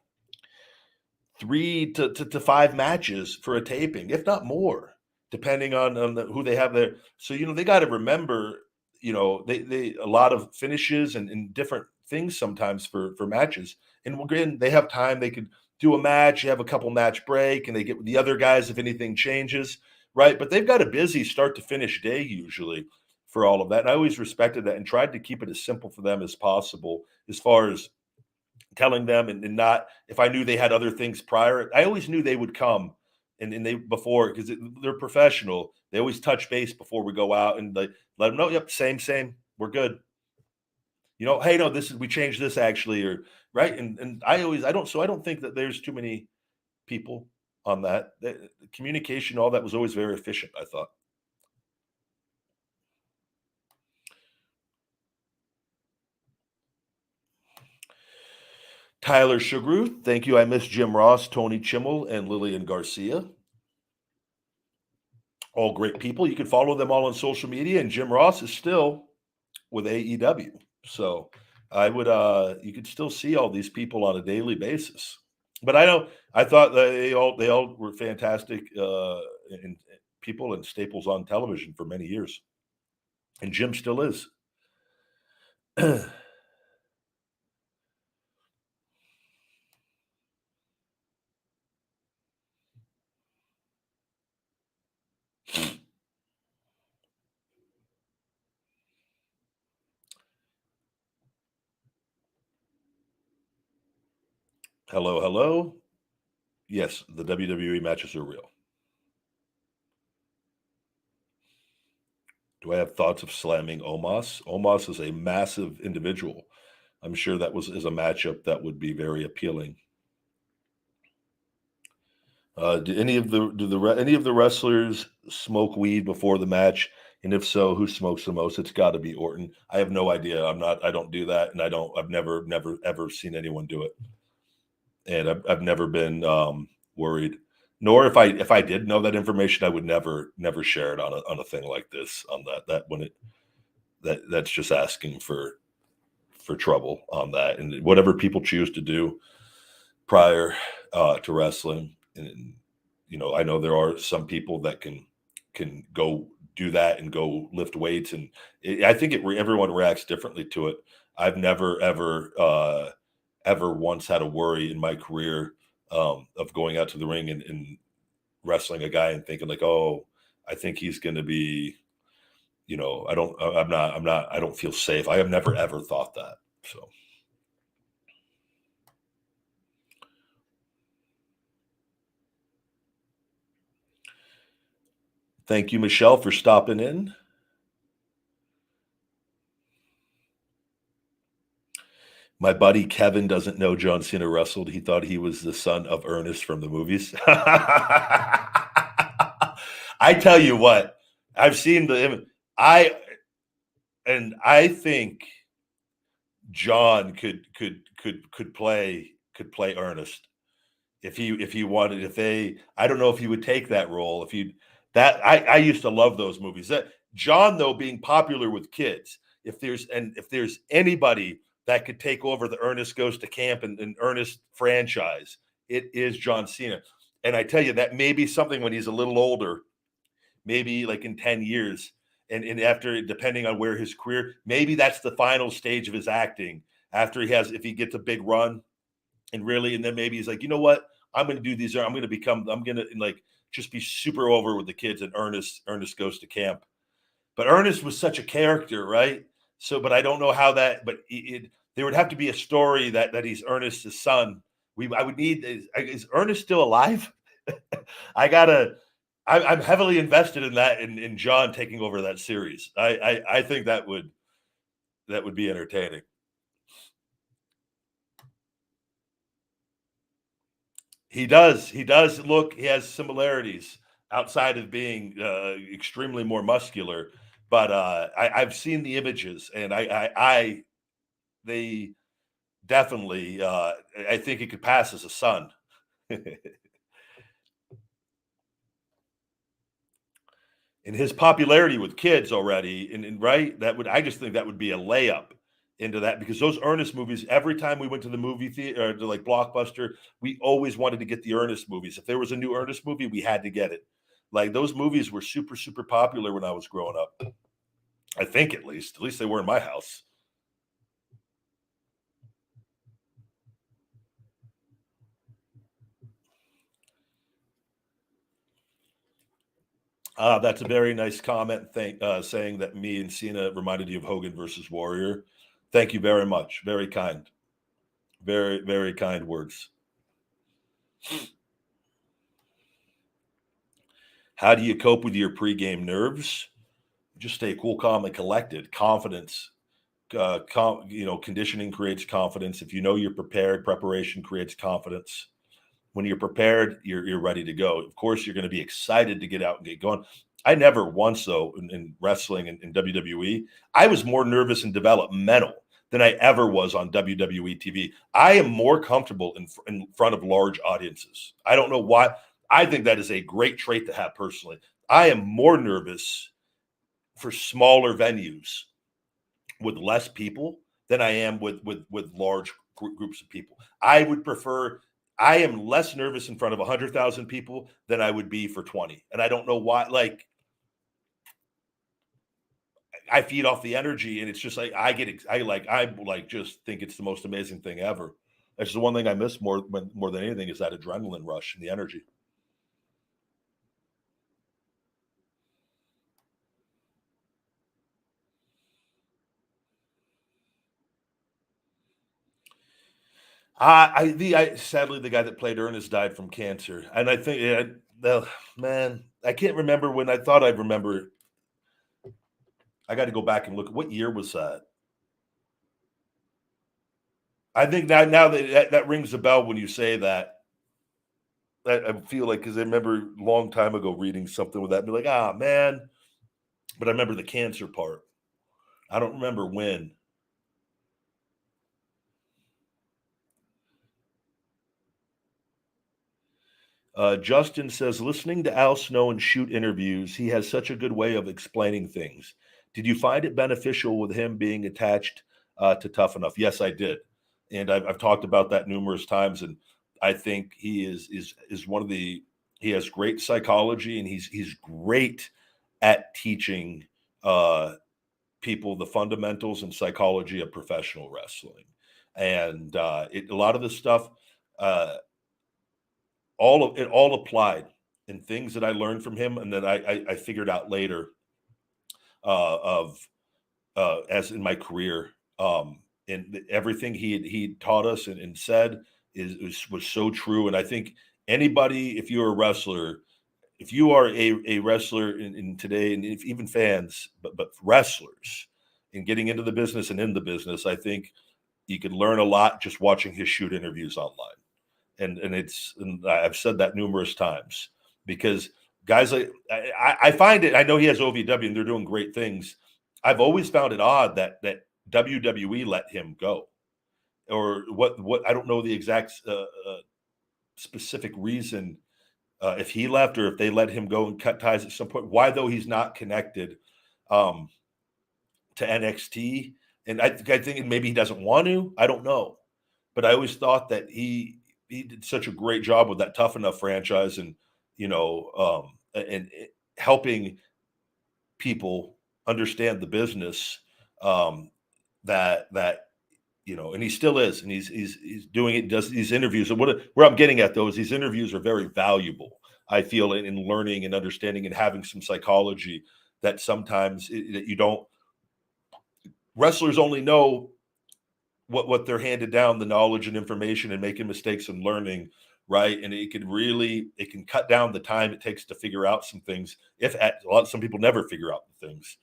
S1: 3 to 5 matches for a taping, if not more, depending on who they have there. So, you know, they got to remember, you know, they a lot of finishes and different things sometimes for matches. And again, they have time. They could do a match, you have a couple match break, and they get with the other guys if anything changes, right? But they've got a busy start to finish day usually for all of that. And I always respected that and tried to keep it as simple for them as possible as far as telling them and not if I knew they had other things prior, I always knew they would come and they before because they're professional. They always touch base before we go out and they let them know, yep, same, we're good. You know, hey, no, this is we changed this actually, or right. And I don't think that there's too many people on that. Communication, all that was always very efficient, I thought. Tyler Sugaru, thank you. I miss Jim Ross, Tony Chimmel, and Lillian Garcia. All great people. You can follow them all on social media, and Jim Ross is still with AEW. So I would you could still see all these people on a daily basis. But I thought that they all were fantastic and people and staples on television for many years. And Jim still is. Hello, hello. Yes, the WWE matches are real. Do I have thoughts of slamming Omos? Omos is a massive individual. I'm sure that is a matchup that would be very appealing. Do any of the wrestlers smoke weed before the match? And if so, who smokes the most? It's got to be Orton. I have no idea. I don't do that, and I've never ever seen anyone do it, and I've never been worried. Nor if I did know that information, I would never share it on a thing like this. On that when it that's just asking for trouble on that, and whatever people choose to do prior to wrestling. And I know there are some people that can go do that and go lift weights, and I think everyone reacts differently to it. I've never ever once had a worry in my career of going out to the ring and wrestling a guy and thinking like, oh, I think he's going to be, I don't feel safe. I have never ever thought that. So. Thank you, Michelle, for stopping in. My buddy Kevin doesn't know John Cena wrestled. He thought he was the son of Ernest from the movies. I tell you what, I've seen the image. I think John could play Ernest if he wanted. If they, I don't know if he would take that role. If he that I used to love those movies. That John though being popular with kids. If there's anybody that could take over the Ernest Goes to Camp and Ernest franchise, it is John Cena. And I tell you that may be something when he's a little older, maybe like in 10 years, and after, depending on where his career, maybe that's the final stage of his acting after if he gets a big run and then maybe he's like, you know what, I'm going to do these. I'm going to like just be super over with the kids. And Ernest Goes to Camp. But Ernest was such a character, right? So, but I don't know how that. But there would have to be a story that he's Ernest's son. I would need. Is Ernest still alive? I gotta. I'm heavily invested in that. In John taking over that series. I think that would be entertaining. He does. He does look. He has similarities outside of being extremely more muscular. But I've seen the images, and they definitely. I think he could pass as a son. And his popularity with kids already, and right, I just think that would be a layup into that, because those Ernest movies, every time we went to the movie theater or to like Blockbuster, we always wanted to get the Ernest movies. If there was a new Ernest movie, we had to get it. Like those movies were super, super popular when I was growing up. I think at least they were in my house. That's a very nice comment. Saying that me and Cena reminded you of Hogan versus Warrior. Thank you very much. Very kind. Very, very kind words. How do you cope with your pregame nerves? Just stay cool, calm, and collected. Confidence. Conditioning creates confidence. If you know you're prepared, preparation creates confidence. When you're prepared, you're ready to go. Of course, you're going to be excited to get out and get going. I never once, though, in wrestling and in WWE, I was more nervous and developmental than I ever was on WWE TV. I am more comfortable in front of large audiences. I don't know why. I think that is a great trait to have personally. I am more nervous for smaller venues with less people than I am with large groups of people. I would prefer. I am less nervous in front of 100,000 people than I would be for 20, and I don't know why. Like I feed off the energy, and it's just like I just think it's the most amazing thing ever. That's the one thing I miss more than anything is that adrenaline rush and the energy. Sadly, the guy that played Ernest died from cancer, and I think, man, I can't remember when I thought I'd remember. I got to go back and look. What year was that? I think now that rings a bell when you say that. I feel like because I remember a long time ago reading something with that, and be like, ah, man. But I remember the cancer part. I don't remember when. Justin says, listening to Al Snow and shoot interviews, he has such a good way of explaining things. Did you find it beneficial with him being attached to Tough Enough? Yes, I did, and I've talked about that numerous times. And I think he is one of the. He has great psychology, and he's great at teaching people the fundamentals and psychology of professional wrestling. And a lot of the stuff. All applied in things that I learned from him, and that I figured out later of as in my career. And everything he taught us and said was so true. And I think anybody, if you're a wrestler, if you are a wrestler in today, and if even fans, but wrestlers, in getting into the business and in the business, I think you could learn a lot just watching his shoot interviews online. And I've said that numerous times, because guys like I find it. I know he has OVW and they're doing great things. I've always found it odd that WWE let him go, or what I don't know the exact specific reason, if he left or if they let him go and cut ties at some point. Why, though, he's not connected um, to NXT, and I think maybe he doesn't want to. I don't know, but I always thought that he did such a great job with that Tough Enough franchise, and and helping people understand the business, that and he still is, and he's doing it. Does these interviews, and where I'm getting at though is these interviews are very valuable. I feel in learning and understanding and having some psychology that sometimes that you don't. Wrestlers only know what they're handed down, the knowledge and information, and making mistakes and learning, right? And it can cut down the time it takes to figure out some things. Some people never figure out the things,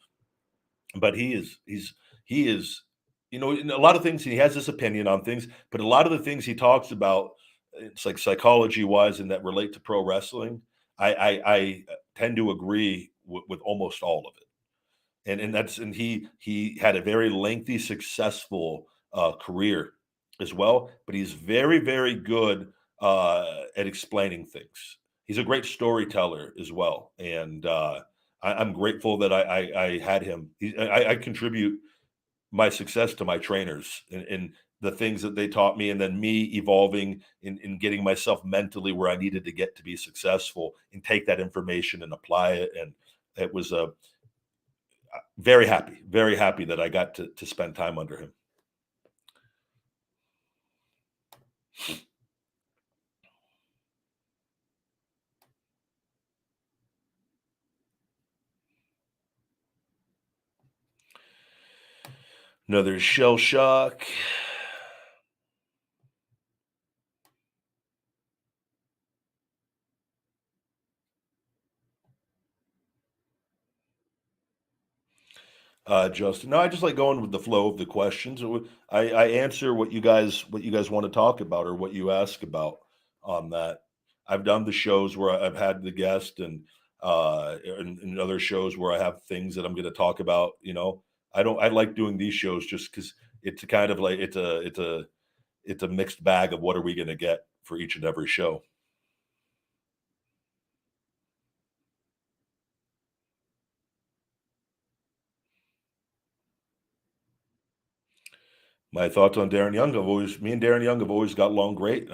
S1: but he is, in a lot of things he has this opinion on things, but a lot of the things he talks about, it's like psychology wise and that relate to pro wrestling. I tend to agree with almost all of it. And he had a very lengthy, successful career as well. But he's very, very good at explaining things. He's a great storyteller as well, and I'm grateful that I had him. I contribute my success to my trainers, and the things that they taught me, and then me evolving in getting myself mentally where I needed to get to be successful, and take that information and apply it. And it was a very happy that I got to spend time under him. Another shell shock. Justin, no, I just like going with the flow of the questions. I answer what you guys want to talk about, or what you ask about on that. I've done the shows where I've had the guest, and other shows where I have things that I'm going to talk about. I like doing these shows just because it's kind of like it's a mixed bag of what are we going to get for each and every show. My thoughts on Darren Young. Me and Darren Young have always got along great.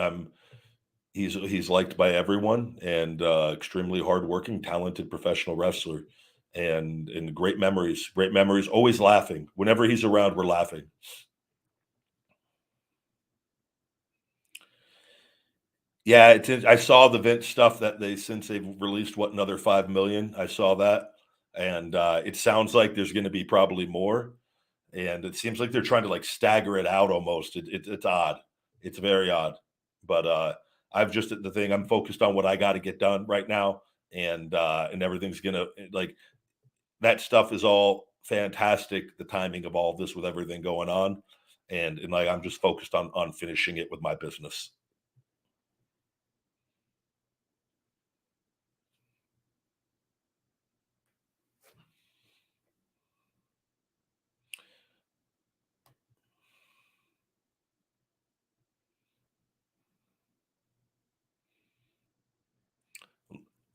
S1: He's liked by everyone, and extremely hardworking, talented professional wrestler, and great memories. Great memories. Always laughing. Whenever he's around, we're laughing. Yeah, I saw the Vince stuff that since they've released another 5 million. I saw that, and it sounds like there's going to be probably more, and it seems like they're trying to like stagger it out almost. It's odd. It's very odd, but I've just the thing. I'm focused on what I got to get done right now, and everything's gonna like that stuff is all fantastic. The timing of all this with everything going on, and like I'm just focused on finishing it with my business.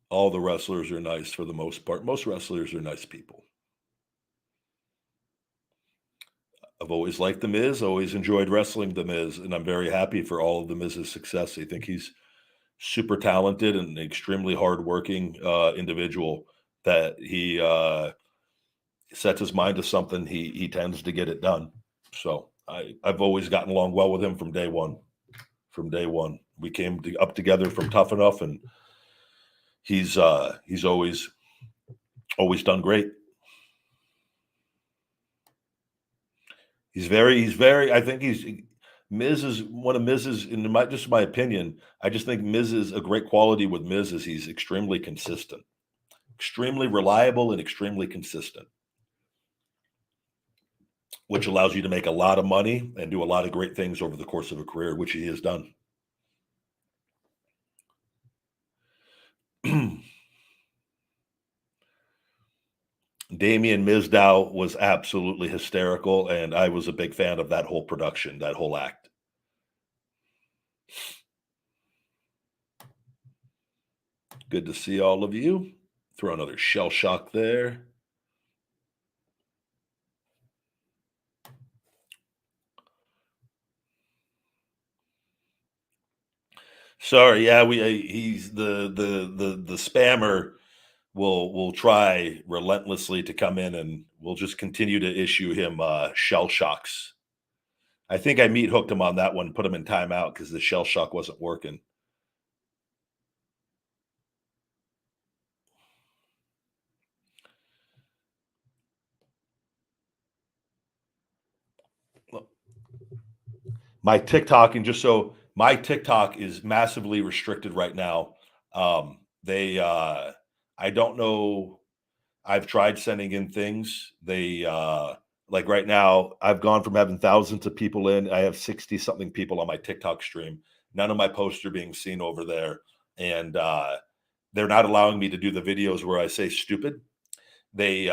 S1: All the wrestlers are nice for the most part. Most wrestlers are nice people. I've always liked The Miz, always enjoyed wrestling The Miz, and I'm very happy for all of The Miz's success. I think he's super talented and extremely hardworking individual that he sets his mind to something, he tends to get it done. So I've always gotten along well with him from day one. From day one, we came up together from Tough Enough, and he's always done great. He's very. I think Miz is one of Miz's, in my just my opinion. I just think Miz is a great quality with Miz is he's extremely consistent, extremely reliable, and extremely consistent, which allows you to make a lot of money and do a lot of great things over the course of a career, which he has done. Damien Mizdow was absolutely hysterical, and I was a big fan of that whole production, that whole act. Good to see all of you. Throw another shell shock there. Sorry, yeah, we he's the spammer will try relentlessly to come in, and we'll just continue to issue him shell shocks. I think I meat hooked him on that one, put him in timeout because the shell shock wasn't working. My TikTok, and just so my TikTok is massively restricted right now. They I don't know. I've tried sending in things. They like right now, I've gone from having thousands of people in. I have 60 something people on my TikTok stream. None of my posts are being seen over there. And they're not allowing me to do the videos where I say stupid. They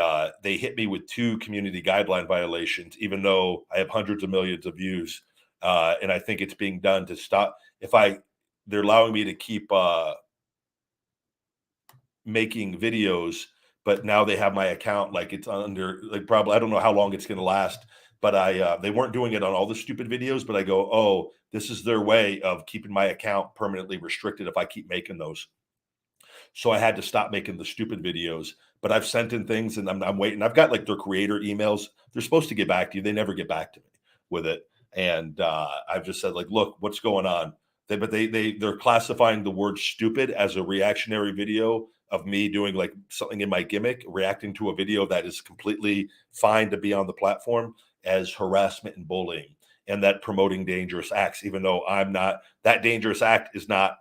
S1: hit me with 2 community guideline violations, even though I have hundreds of millions of views. And I think it's being done to stop. They're allowing me to keep making videos, but now they have my account like it's under like probably I don't know how long it's going to last. But they weren't doing it on all the stupid videos. But I go, oh, this is their way of keeping my account permanently restricted if I keep making those. So I had to stop making the stupid videos. But I've sent in things, and I'm waiting. I've got like their creator emails. They're supposed to get back to you. They never get back to me with it. And I've just said like, look, what's going on? They're classifying the word stupid as a reactionary video of me doing like something in my gimmick, reacting to a video that is completely fine to be on the platform as harassment and bullying, and that promoting dangerous acts, even though I'm not. That dangerous act is not.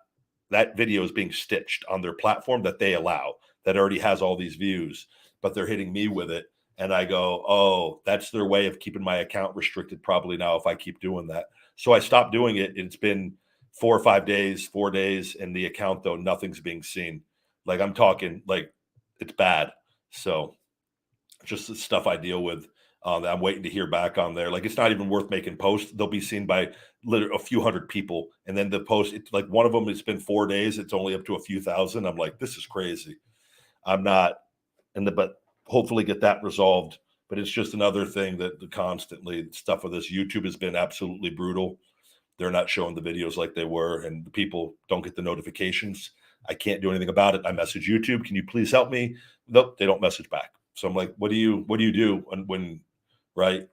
S1: That video is being stitched on their platform that they allow, that already has all these views, but they're hitting me with it. And I go, oh, that's their way of keeping my account restricted probably now if I keep doing that. So I stopped doing it. It's been 4 or 5 days, 4 days, and the account, though, nothing's being seen. Like I'm talking like it's bad. So just the stuff I deal with. I'm waiting to hear back on there. Like it's not even worth making posts. They'll be seen by literally a few hundred people, and then the post. It's like one of them. It's been 4 days. It's only up to a few thousand. I'm like, this is crazy. I'm not, but hopefully get that resolved. But it's just another thing that the constantly stuff with this YouTube has been absolutely brutal. They're not showing the videos like they were, and the people don't get the notifications. I can't do anything about it. I message YouTube. Can you please help me? Nope, they don't message back. So I'm like, what do you do when right?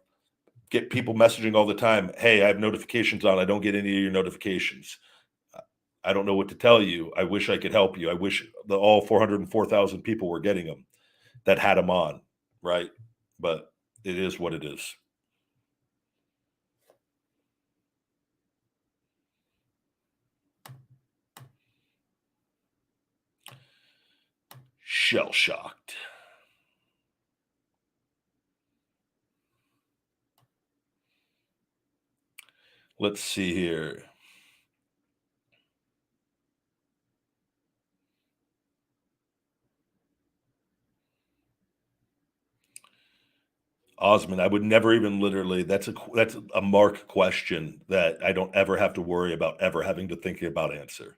S1: Get people messaging all the time. Hey, I have notifications on. I don't get any of your notifications. I don't know what to tell you. I wish I could help you. I wish all 404,000 people were getting them that had them on, right? But it is what it is. shell-shocked. Let's see here. Osmond, I would never even literally. That's a Mark question that I don't ever have to worry about ever having to think about answer.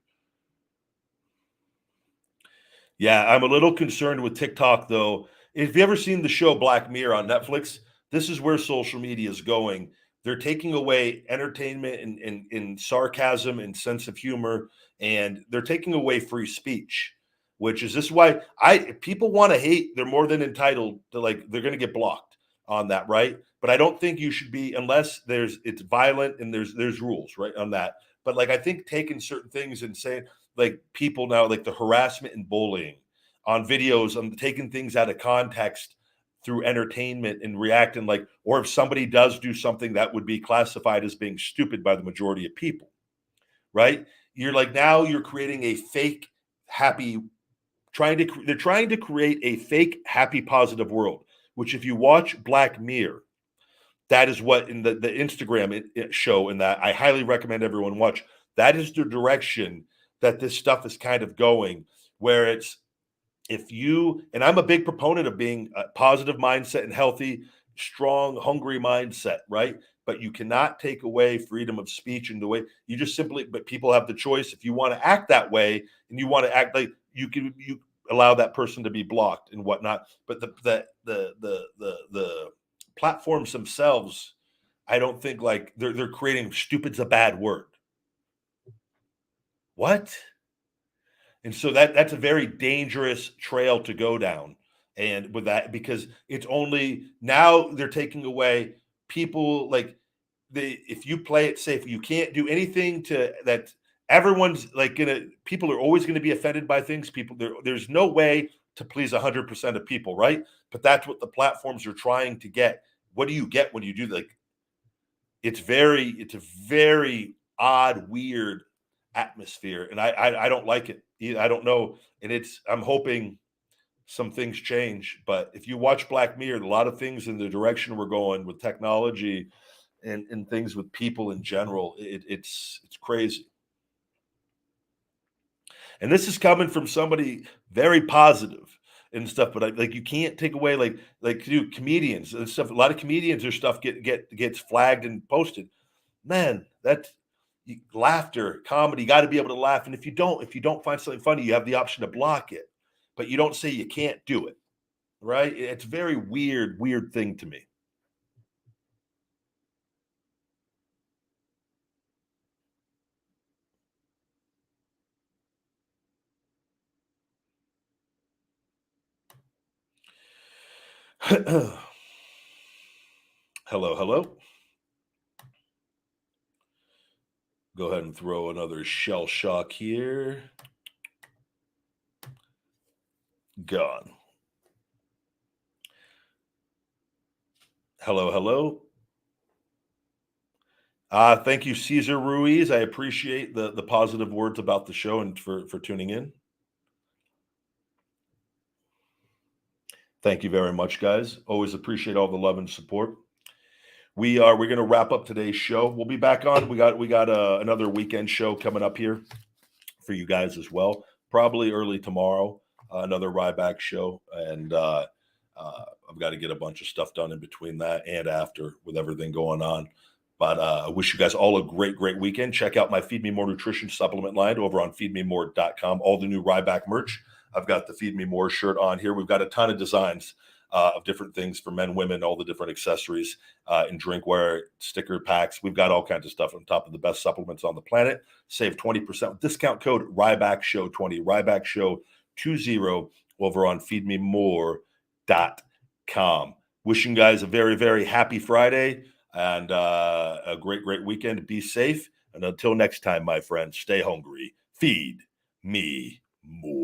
S1: Yeah, I'm a little concerned with TikTok though. If you ever seen the show Black Mirror on Netflix, this is where social media is going. They're taking away entertainment and sarcasm and sense of humor, and they're taking away free speech. Which is this why if people want to hate, they're more than entitled to, like, they're going to get blocked on that, right? But I don't think you should be, unless it's violent and there's rules, right, on that. But like, I think taking certain things and saying, like, people now, like the harassment and bullying on videos, on taking things out of context through entertainment and reacting like, or if somebody does do something that would be classified as being stupid by the majority of people, right? You're like, now you're creating a fake happy, they're trying to create a fake happy positive world, which if you watch Black Mirror, that is what in the Instagram show, and that I highly recommend everyone watch. That is the direction that this stuff is kind of going, where it's, if you, and I'm a big proponent of being a positive mindset and healthy, strong, hungry mindset, right? But you cannot take away freedom of speech in the way you just simply, but people have the choice. If you want to act that way and you want to act like, you allow that person to be blocked and whatnot. But the platforms themselves, I don't think, like, they're creating stupid's a bad word. What? And so that's a very dangerous trail to go down. And with that, because it's only now they're taking away people, like, if you play it safe, you can't do anything to that. Everyone's like people are always gonna be offended by things. There's no way to please 100% of people, right? But that's what the platforms are trying to get. What do you get when you do, like, it's a very odd, weird atmosphere, and I don't like it. I don't know, and I'm hoping some things change. But if you watch Black Mirror, a lot of things in the direction we're going with technology and things with people in general, it's crazy. And this is coming from somebody very positive and stuff, but like, you can't take away, like dude, comedians and stuff. A lot of comedians or stuff gets flagged and posted. Man, that's laughter, comedy. Got to be able to laugh, and if you don't find something funny, you have the option to block it, but you don't say you can't do it, right? It's a very weird thing to me. Hello. Go ahead and throw another shell shock here. Gone. Hello. Thank you, Cesar Ruiz. I appreciate the positive words about the show and for tuning in. Thank you very much, guys. Always appreciate all the love and support. We're going to wrap up today's show. We'll be back on. We got another weekend show coming up here for you guys as well. Probably early tomorrow, another Ryback show, and I've got to get a bunch of stuff done in between that and after with everything going on. But I wish you guys all a great weekend. Check out my Feed Me More Nutrition supplement line over on feedmemore.com. All the new Ryback merch. I've got the Feed Me More shirt on here. We've got a ton of designs of different things for men, women, all the different accessories and drinkware, sticker packs. We've got all kinds of stuff on top of the best supplements on the planet. Save 20% discount code Ryback Show 20, Ryback Show 20 over on feedmemore.com. Wishing guys a very happy Friday and a great weekend. Be safe. And until next time, my friends, stay hungry. Feed me more.